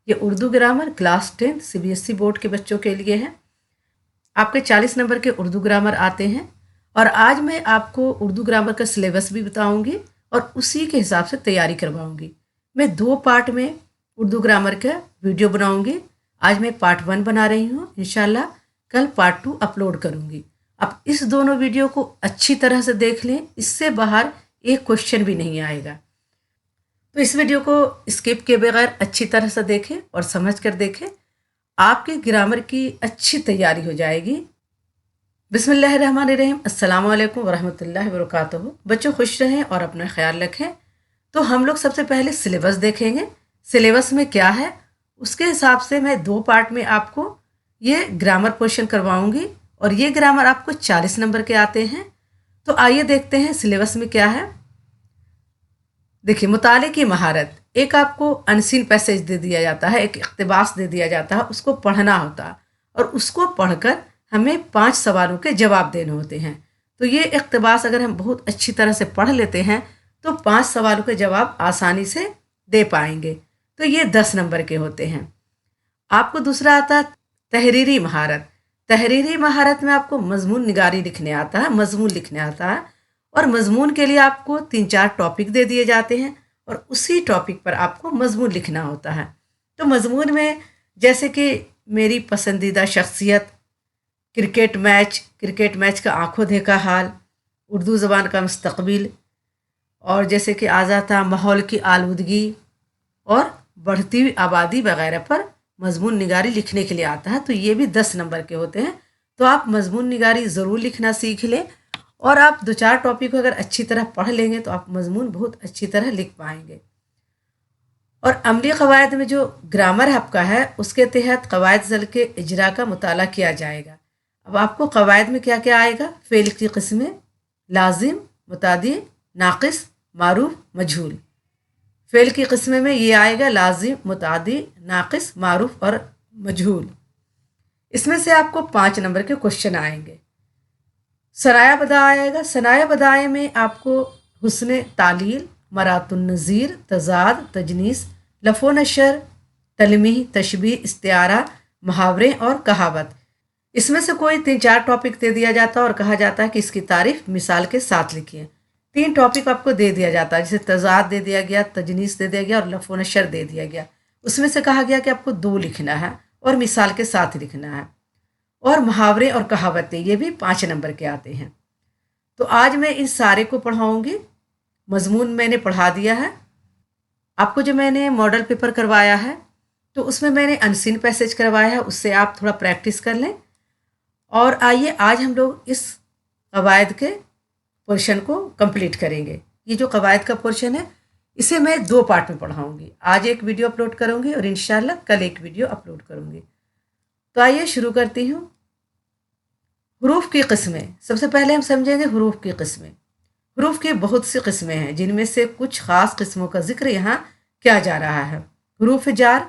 ये Urdu grammar class 10 CBSE board के बच्चों के लिए है। आपके 40 नंबर के उर्दू ग्रामर आते हैं और आज मैं आपको उर्दू ग्रामर का सिलेबस भी बताऊंगी और उसी के हिसाब से तैयारी करवाऊंगी। मैं 2 पार्ट में उर्दू ग्रामर का वीडियो बनाऊंगी। आज मैं पार्ट 1 बना रही हूँ, इंशाल्लाह कल पार्ट 2 अपलोड करूंगी। अब इस दोनों वीडियो को अच्छी तरह से देख लें, इससे बाहर एक क्वेश्चन भी नहीं आएगा। तो इस वीडियो को स्किप किए बगैर अच्छी तरह से देखें और समझ कर देखें, आपके ग्रामर की अच्छी तैयारी हो जाएगी। बिस्मिल्लाहिर्रहमानिर्रहीम, अस्सलाम वालेकुम वरहमतुल्लाहि वबरकातुहू। बच्चों खुश रहें और अपना ख्याल रखें। तो हम लोग सबसे पहले सिलेबस देखेंगे, सिलेबस में क्या है उसके हिसाब से मैं 2 पार्ट में आपको ये ग्रामर क्वेश्चन करवाऊंगी और ये ग्रामर आपको 40 नंबर के आते हैं। तो आइए देखते हैं सिलेबस में क्या है। देखिए, मुताले की महारत, एक आपको अनसीन पैसेज दे दिया जाता है, एक इक़्तिबास दे दिया जाता है, उसको पढ़ना होता है और उसको पढ़कर हमें 5 सवालों के जवाब देने होते हैं। तो ये इक़्तिबास अगर हम बहुत अच्छी तरह से पढ़ लेते हैं तो 5 सवालों के जवाब आसानी से दे पाएंगे। तो ये 10 नंबर के होते हैं। आपको दूसरा आता है तहरीरी महारत। तहरीरी महारत में आपको मजमून निगारी लिखने आता है, मजमून लिखने आता है और मजमून के लिए आपको 3-4 टॉपिक दे दिए जाते हैं और उसी टॉपिक पर आपको मजमून लिखना होता है। तो मजमून में जैसे कि मेरी पसंदीदा शख्सियत, क्रिकेट मैच का आंखों देखा हाल, उर्दू ज़बान का मुस्तकबिल और जैसे कि आज़ाद था माहौल की आलूदगी और बढ़ती हुई आबादी वगैरह पर मजमून निगारी लिखने के लिए आता है। तो ये भी 10 नंबर के होते हैं। तो आप मजमून निगारी ज़रूर लिखना सीख लें और आप 2-4 टॉपिक को अगर अच्छी तरह पढ़ लेंगे तो आप मजमून बहुत अच्छी तरह लिख पाएंगे। और अमली क़वायद में जो ग्रामर आपका है उसके तहत क़वायद ज़ल के इजरा का मुताला किया जाएगा। अब आपको क़वायद में क्या क्या आएगा, फ़ेल की क़िस्में, लाजिम, मुतादी, नाक़िस, मारूफ, मजहूल। फ़ेल की क़िस्में में ये आएगा लाजिम, मुतादी, नाक़िस, मारूफ और मजहूल। इसमें से आपको 5 नंबर के क्वेश्चन आएंगे। सराया बदा आएगा। सराया बदाए में आपको हुस्न तालील, मरातुन नज़ीर, तज़ाद, तजनीस, लफ़ो नशर, तलमीह, तशबीह, इस्तिआरा, मुहावरे और कहावत। इसमें से कोई 3-4 टॉपिक दे दिया जाता है और कहा जाता है कि इसकी तारीफ मिसाल के साथ लिखिए। 3 टॉपिक आपको दे दिया जाता है, जैसे तज़ाद दे दिया गया, तजनीस दे दिया गया और लफ़ो नशर दे दिया गया। उसमें से कहा गया कि आपको 2 लिखना है और मिसाल के साथ लिखना है। और मुहावरे और कहावतें ये भी 5 नंबर के आते हैं। तो आज मैं इन सारे को पढ़ाऊंगी। मजमून मैंने पढ़ा दिया है आपको। जो मैंने मॉडल पेपर करवाया है तो उसमें मैंने अनसीन पैसेज करवाया है, उससे आप थोड़ा प्रैक्टिस कर लें। और आइए आज हम लोग इस कवायद के पोर्शन को कंप्लीट करेंगे। ये जो कवायद का पोर्शन है इसे मैं 2 पार्ट में पढ़ाऊंगी। आज एक वीडियो अपलोड करूंगी और इंशाल्लाह कल एक वीडियो अपलोड करूंगी। तो आइए शुरू करती हूँ। हुरूफ की किस्में, सबसे पहले हम समझेंगे हुरूफ की किस्में। हुरूफ की बहुत सी किस्में हैं जिनमें से कुछ ख़ास किस्मों का जिक्र यहाँ किया जा रहा है। हुरूफ जार,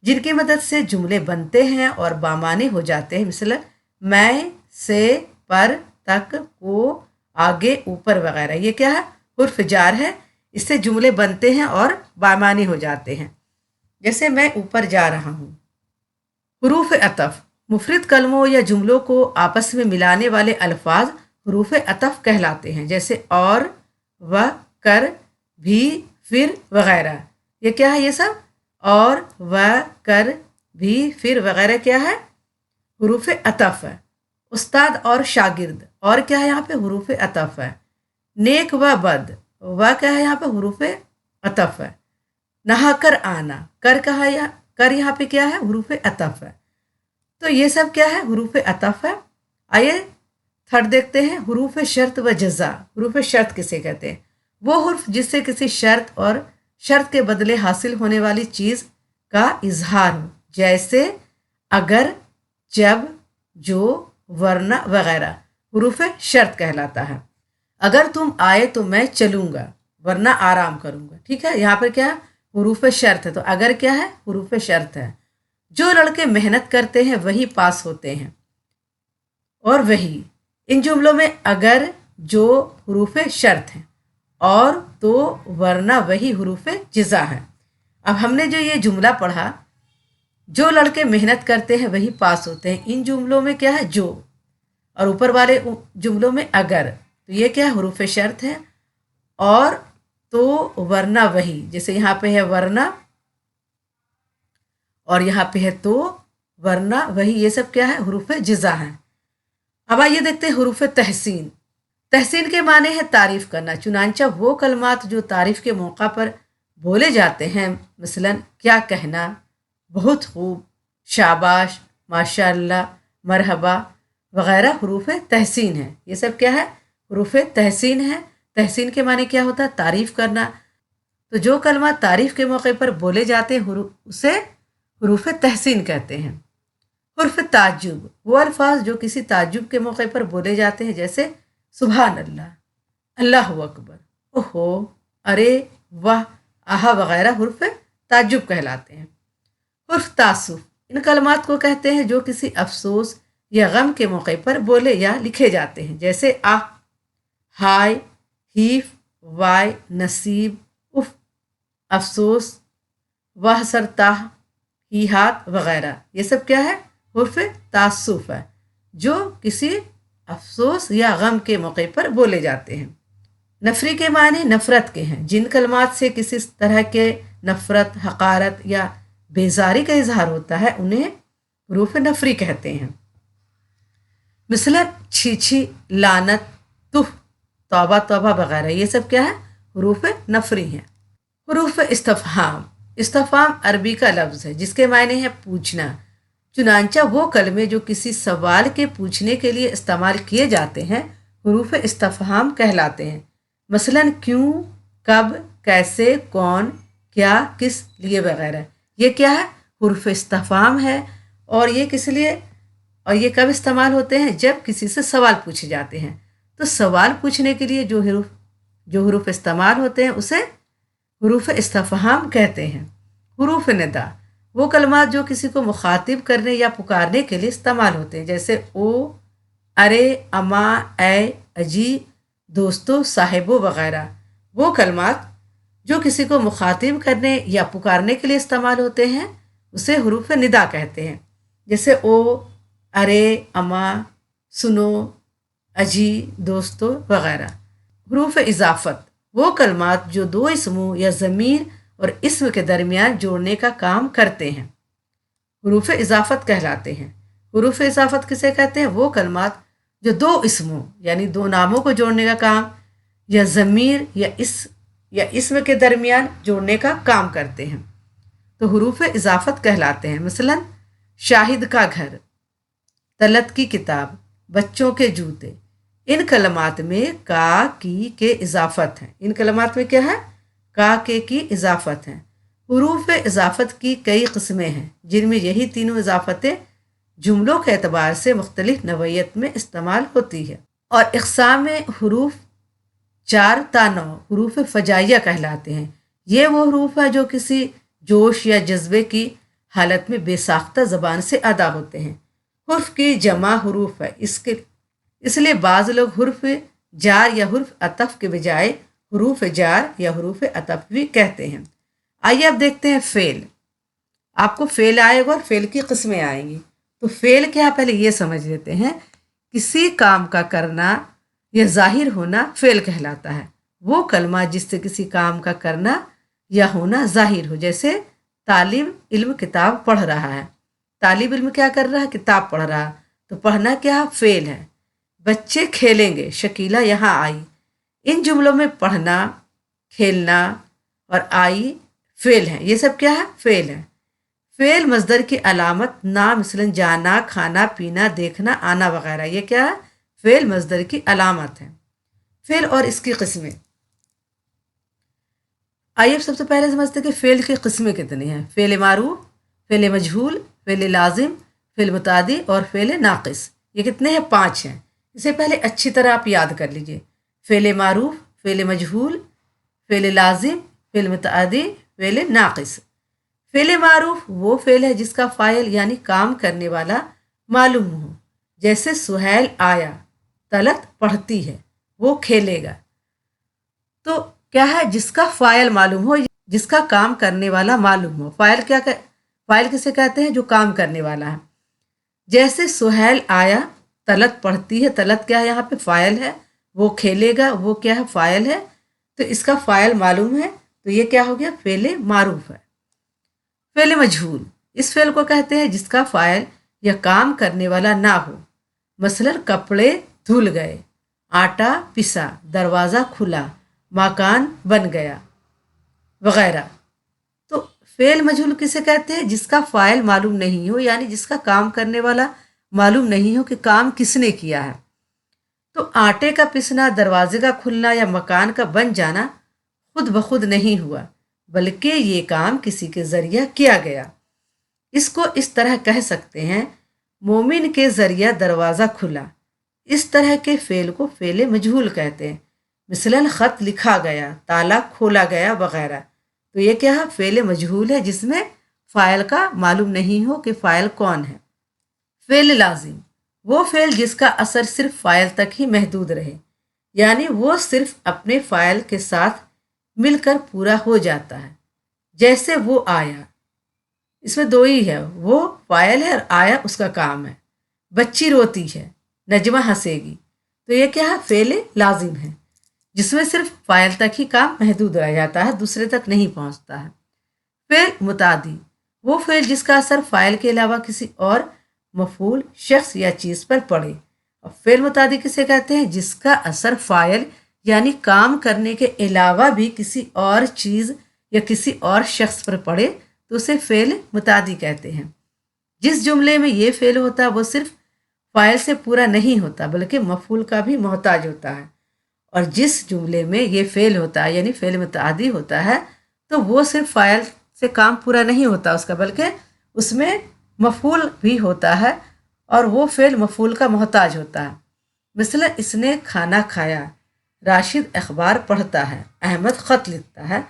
जिनकी मदद से जुमले बनते हैं और बामानी हो जाते हैं, मिसल मैं, से, पर, तक, को, आगे, ऊपर वगैरह। ये क्या है, हुर्फ जार है। इससे जुमले बनते हैं और बामानी हो जाते हैं। जैसे मैं ऊपर जा रहा हूँ। हुरूफ अतफ, मुफरद कलमों या जुमलों को आपस में मिलाने वाले अल्फाज हुरूफ अतफ कहलाते हैं, जैसे और, व, कर, भी, फिर वगैरह। ये क्या है, ये सब और, व, कर, भी, फिर वगैरह क्या है, हुरूफ अतफ है। उस्ताद और शागिर्द, और क्या है यहाँ पे, हुरूफ अतफ है। नेक व बद, व क्या है यहाँ पे, हुरूफ अतफ है। नहा कर आना, कर कहा या कर यहाँ पे क्या है, हुरूफ अतफ है। तो ये सब क्या है, हुरूफ अतफ है। आइए थर्ड देखते हैं, हुरूफ शर्त व जज़ा। हुरूफ शर्त किसे कहते हैं, वो हुर्फ जिससे किसी शर्त और शर्त के बदले हासिल होने वाली चीज़ का इजहार हो, जैसे अगर, जब, जो, वरना वगैरह। हुरूफ शर्त कहलाता है। अगर तुम आए तो मैं चलूँगा, वरना आराम करूँगा। ठीक है, यहाँ पर क्या है, हुरूफ शर्त है। तो अगर क्या है, हुरूफ शर्त है। जो लड़के मेहनत करते हैं वही पास होते हैं और वही। इन जुमलों में अगर, जो हुरूफ शर्त है और, तो, वरना, वही हुरूफ जज़ा है। अब हमने जो ये जुमला पढ़ा जो लड़के मेहनत करते हैं वही पास होते हैं। इन जुमलों में क्या है, जो, और ऊपर वाले जुमलों में अगर। तो ये क्या है, हुरूफ शर्त है। और तो वरना वही, जैसे यहाँ पे है वरना और यहाँ पे है तो, वरना वही, ये सब क्या है, हुरूफ जिज़ा है। अब आइए देखते हैं हुरूफ तहसीन। तहसीन के माने है तारीफ करना। चुनांचा वो कलमात जो तारीफ के मौका पर बोले जाते हैं, मसलन क्या कहना, बहुत खूब, शाबाश, माशाअल्लाह, मरहबा वगैरह हुरूफ तहसीन है। ये सब क्या है, हुरूफ तहसीन है। तहसीन के माने क्या होता है, तारीफ करना। तो जो कलमात तारीफ के मौके पर बोले जाते हैं उसे हुरूफ तहसीन कहते हैं। हुर्फ ताज्जुब वो अल्फाज जो किसी ताज्जुब के मौके पर बोले जाते हैं, जैसे सुबहान अल्लाह, अल्लाह अकबर, ओहो, अरे, वाह, आहा वगैरह हुर्फ ताज्जुब कहलाते हैं। हुर्फ तासुफ इन कलमात को कहते हैं जो किसी अफसोस या गम के मौके पर बोले या लिखे जाते हैं, जैसे आह, हाय, हीफ, वाय, नसीब, उफ, अफसोस, वाह सरताह, ही हाथ वगैरह। ये सब क्या है, उर्फ तासुफ है, जो किसी अफसोस या गम के मौके पर बोले जाते हैं। नफरी के माने नफरत के हैं। जिन कलमात से किसी तरह के नफरत, हकारत या बेजारी का इजहार होता है उन्हें हुरूफ नफरी कहते हैं। मिसलन छी छी, लानत, तुह, तौबा तौबा वगैरह। ये सब क्या है, हुरूफ नफरी हैं। हुरूफ इस्तफहाम। इस्तफहाम अरबी का लफ्ज़ है जिसके मायने है पूछना। चुनांचा वो कलमे जो किसी सवाल के पूछने के लिए इस्तेमाल किए जाते हैं हुरूफ इस्तफहाम कहलाते हैं। मसलन क्यों, कब, कैसे, कौन, क्या, किस लिए वगैरह। ये क्या है, हुरूफ इस्तफहाम है। और ये किस लिए, और ये कब इस्तेमाल होते हैं, जब किसी से सवाल पूछे जाते हैं। तो सवाल पूछने के लिए जो हुरूफ इस्तेमाल होते हैं उसे हुरूफ इस्तफहाम कहते हैं। हुरूफ निदा वो कलमात जो किसी को मुखातिब करने या पुकारने के लिए इस्तेमाल होते हैं, जैसे ओ, अरे, अमा, ए, अजी, दोस्तों, साहिबो वगैरह। वो कलमात जो किसी को मुखातिब करने या पुकारने के लिए इस्तेमाल होते हैं उसे हुरूफ निदा कहते हैं, जैसे ओ, अरे, अमा, सुनो, अजी, दोस्तों वगैरह। हुरूफ इजाफत वो कलमात जो दो इसमों या ज़मीर और इस्म के दरमियान जोड़ने का काम करते हैं, हुरूफ इजाफत कहलाते हैं। हुरूफ इजाफत किसे कहते हैं, वो कलमात जो दो इसमों यानी दो नामों को जोड़ने का काम या ज़मीर या इस्म के दरमियान जोड़ने का काम करते हैं, तो हुरूफ इजाफत कहलाते हैं। मसलन शाहिद का घर, तलत की किताब, बच्चों के जूते। इन कलमात में का, की के इजाफत हैं। इन कलमात में क्या है, का, के की इजाफत हैं। हुरूफ इजाफत की कई किस्में हैं जिनमें यही तीनों इजाफतें जुमलों के एतबार से मुख्तलिफ नवैयत में इस्तेमाल होती है। और इक़साम में हुरूफ 4 ता 9 हुरूफ फजाइया कहलाते हैं। ये वो हुरूफ है जो किसी जोश या जज्बे की हालत में बेसाख्ता ज़बान से अदा होते हैं। हुर्फ की जमा हुरूफ है, इसलिए बाज़ लोग हुर्फ जार या हुर्फ अतफ के बजाय हुरूफ जार या हुरूफ अतफ भी कहते हैं। आइए अब देखते हैं फ़ेल। आपको फ़ेल आएगा और फ़ेल की किस्में आएंगी। तो फ़ेल क्या, पहले ये समझ लेते हैं। किसी काम का करना या ज़ाहिर होना फ़ेल कहलाता है। वो कलमा जिससे किसी काम का करना या होना ज़ाहिर हो, जैसे तालिब इल्म किताब पढ़ रहा है। तालिब इल्म क्या कर रहा है, किताब पढ़ रहा, तो पढ़ना क्या, फ़ेल है। बच्चे खेलेंगे, शकीला यहाँ आई। इन जुमलों में पढ़ना, खेलना और आई फ़ेल है। ये सब क्या है, फ़ेल है। फ़ेल मज़दर की अलामत ना, मसलन जाना, खाना, पीना, देखना, आना वगैरह। ये क्या है, फ़ेल मज़दर की अलामत है। फ़ेल और इसकी किस्में। आइए सबसे पहले समझते हैं कि फ़ेल की किस्में कितनी हैं। फ़ेल मारूफ, फ़ेल मजहूल, फ़ेल लाजिम, फ़ेल मुतादी और फ़ेल नाक़िस। ये कितने हैं, 5 हैं। इसे पहले अच्छी तरह आप याद कर लीजिए। फ़ेल मारूफ, फ़ेल मजहूल, फ़ेल लाजिम, फ़ेल मुतादी, फ़ेल नाक़िस। फ़ेल मारूफ वो फ़ेल है जिसका फ़ाइल यानी काम करने वाला मालूम हो, जैसे सुहैल आया, तलत पढ़ती है, वो खेलेगा। तो क्या है, जिसका फ़ाइल मालूम हो, जिसका काम करने वाला मालूम हो। फ़ाइल क्या फाइल किसे कहते हैं? जो काम करने वाला है। जैसे सुहेल आया, तलत पढ़ती है, तलत क्या है? यहाँ पे फाइल है। वो खेलेगा, वो क्या है? फाइल है। तो इसका फाइल मालूम है, तो ये क्या हो गया? फेले मारूफ है। फेले मजहूल, इस फेल को कहते हैं जिसका फाइल या काम करने वाला ना हो। मसलन कपड़े धुल गए, आटा पिसा, दरवाज़ा खुला, मकान बन गया वगैरह। तो फेल मजहूल किसे कहते हैं? जिसका फाइल मालूम नहीं हो, यानी जिसका काम करने वाला मालूम नहीं हो कि काम किसने किया है। तो आटे का पिसना, दरवाजे का खुलना या मकान का बन जाना खुद ब खुद नहीं हुआ, बल्कि ये काम किसी के जरिया किया गया। इसको इस तरह कह सकते हैं, मोमिन के जरिया दरवाज़ा खुला। इस तरह के फेल को फेल मजहूल कहते हैं। मिसलन ख़त लिखा गया, ताला खोला गया वगैरह। तो ये क्या है? फेल मजहूल है, जिसमें फ़ाइल का मालूम नहीं हो कि फ़ाइल कौन है। फेल लाजिम, वो फेल जिसका असर सिर्फ फ़ाइल तक ही महदूद रहे, यानी वो सिर्फ अपने फ़ाइल के साथ मिलकर पूरा हो जाता है। जैसे वो आया, इसमें दो ही है, वो फ़ाइल है और आया उसका काम है। बच्ची रोती है, नजमा हंसेगी। तो ये क्या है? फेल लाजिम है, जिसमें सिर्फ फ़ाइल तक ही काम महदूद रह जाता है, दूसरे तक नहीं पहुंचता है। फेल मुतादी, वो फेल जिसका असर फ़ाइल के अलावा किसी और मफूल, शख्स या चीज़ पर पड़े। और फेल मुतादी किसे कहते हैं? जिसका असर फ़ाइल यानी काम करने के अलावा भी किसी और चीज़ या किसी और शख्स पर पड़े, तो उसे फेल मुतादी कहते हैं। जिस जुमले में ये फेल होता है वो सिर्फ फ़ाइल से पूरा नहीं होता, बल्कि मफूल का भी मोहताज होता है। और जिस जुमले में ये फेल होता है यानी फेल मुतादी होता है, तो वो सिर्फ फ़ाइल से काम पूरा नहीं होता उसका, बल्कि उसमें मफूल भी होता है और वो फेल मफूल का मोहताज होता है। मिसलन इसने खाना खाया, राशिद अखबार पढ़ता है, अहमद ख़त लिखता है।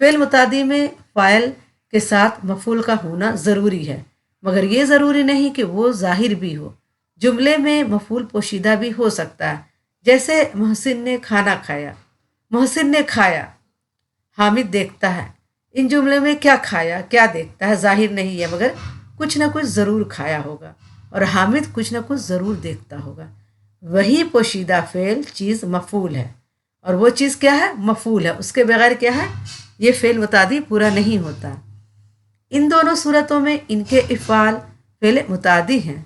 फेल मुतादी में फ़ाइल के साथ मफूल का होना ज़रूरी है, मगर ये ज़रूरी नहीं कि वो ज़ाहिर भी हो। जुमले में मफूल पोशीदा भी हो सकता है। जैसे मोहसिन ने खाना खाया, मोहसिन ने खाया, हामिद देखता है। इन जुमले में क्या खाया क्या देखता है ज़ाहिर नहीं है, मगर कुछ ना कुछ ज़रूर खाया होगा, और हामिद कुछ ना कुछ ज़रूर देखता होगा। वही पोशीदा फ़ेल चीज़ मफूल है, और वो चीज़ क्या है? मफूल है। उसके बगैर क्या है? ये फ़ेल मुतादी पूरा नहीं होता। इन दोनों सूरतों में इनके इफ़ाल फ़ेल मुतादी हैं,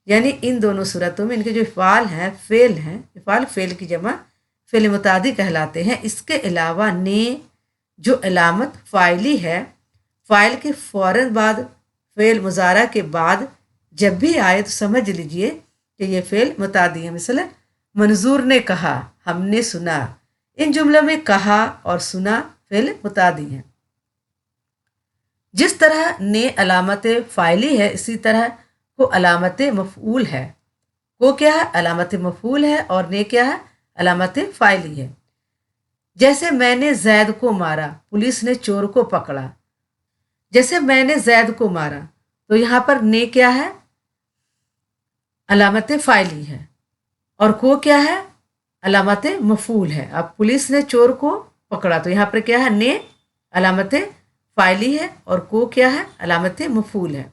यानी इन दोनों सूरतों में इनके जो इफ़ाल हैं फ़ेल हैं, इफ़ाल फ़ेल की जमा फ़ेल मुतादी कहलाते हैं। इसके अलावा ने जो अलामत फ़ाइली है, फ़ाइल के फ़ौरन बाद फ़ेल मुज़ारा के बाद जब भी आए तो समझ लीजिए कि ये फ़ेल मुतादी है। मिसल मंजूर ने कहा, हमने सुना। इन जुमलों में कहा और सुना फ़ेल मुतादी है। जिस तरह ने अलामत फ़ाइली है, इसी तरह को अलामत मफ़ऊल है। वो क्या है? अलामत मफ़ऊल है, और ने क्या है? अलामत फ़ाइली है। जैसे मैंने जैद को मारा, पुलिस ने चोर को पकड़ा। जैसे मैंने जैद को मारा, तो यहाँ पर ने क्या है? अलामत फ़ाइली है, और को क्या है? अलामत मफ़ऊल है। अब पुलिस ने चोर को पकड़ा, तो यहाँ पर क्या है? ने अलामत फ़ाइली है, और को क्या है? अलामत मफ़ऊल है।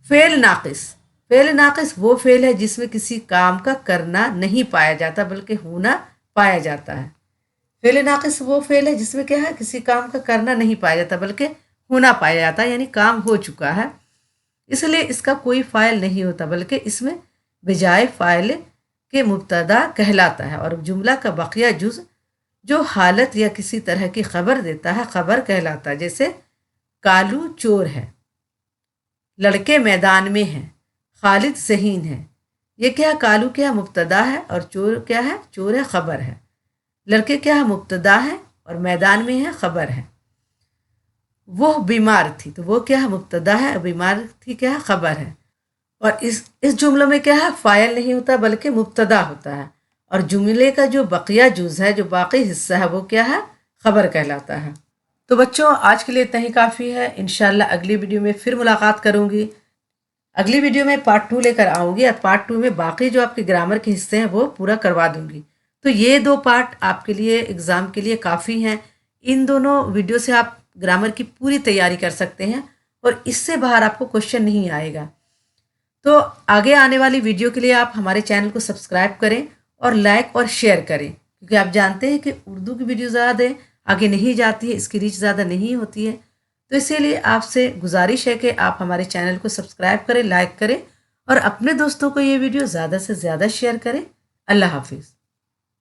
फ़ेल नाक़िस, फ़ेल नाक़िस वो फ़ेल है जिसमें किसी काम का करना नहीं पाया जाता, बल्कि होना पाया जाता है। फ़ेल नाक़िस वो फ़ेल है जिसमें क्या है? किसी काम का करना नहीं पाया जाता, बल्कि होना पाया जाता है, यानी काम हो चुका है, इसलिए इसका कोई फ़ाइल नहीं होता, बल्कि इसमें बजाय फ़ाइल के मुब्तदा कहलाता है। और जुमला का बकिया जुज़ जो हालत या किसी तरह की खबर देता है, खबर कहलाता है। जैसे कालू चोर है, लड़के मैदान में हैं, खालिद ज़हीन है। ये क्या है? कालू क्या है? मुब्तदा है, और चोर क्या है? चोर है, खबर है। लड़के क्या है? मुब्तदा है, और मैदान में है, खबर है। वो बीमार थी, तो वो क्या है? मुब्तदा है, और बीमार थी क्या है? खबर है। और इस जुमले में क्या है? फ़ाइल नहीं होता, बल्कि मुब्तदा होता है। और जुमले का जो बकिया जुज़ है, जो बाकी हिस्सा है, वो क्या है? खबर कहलाता है। तो बच्चों, आज के लिए इतना ही काफ़ी है। इंशाल्लाह अगली वीडियो में फिर मुलाकात करूँगी। अगली वीडियो में पार्ट 2 लेकर आऊँगी, और पार्ट 2 में बाकी जो आपके ग्रामर के हिस्से हैं वो पूरा करवा दूँगी। तो ये 2 पार्ट आपके लिए एग्ज़ाम के लिए काफ़ी हैं। इन दोनों वीडियो से आप ग्रामर की पूरी तैयारी कर सकते हैं, और इससे बाहर आपको क्वेश्चन नहीं आएगा। तो आगे आने वाली वीडियो के लिए आप हमारे चैनल को सब्सक्राइब करें और लाइक और शेयर करें, क्योंकि आप जानते हैं कि उर्दू की वीडियो ज़्यादा आगे नहीं जाती है, इसकी रीच ज़्यादा नहीं होती है। तो इसीलिए आपसे गुजारिश है कि आप हमारे चैनल को सब्सक्राइब करें, लाइक करें और अपने दोस्तों को ये वीडियो ज़्यादा से ज़्यादा शेयर करें। अल्लाह हाफिज़।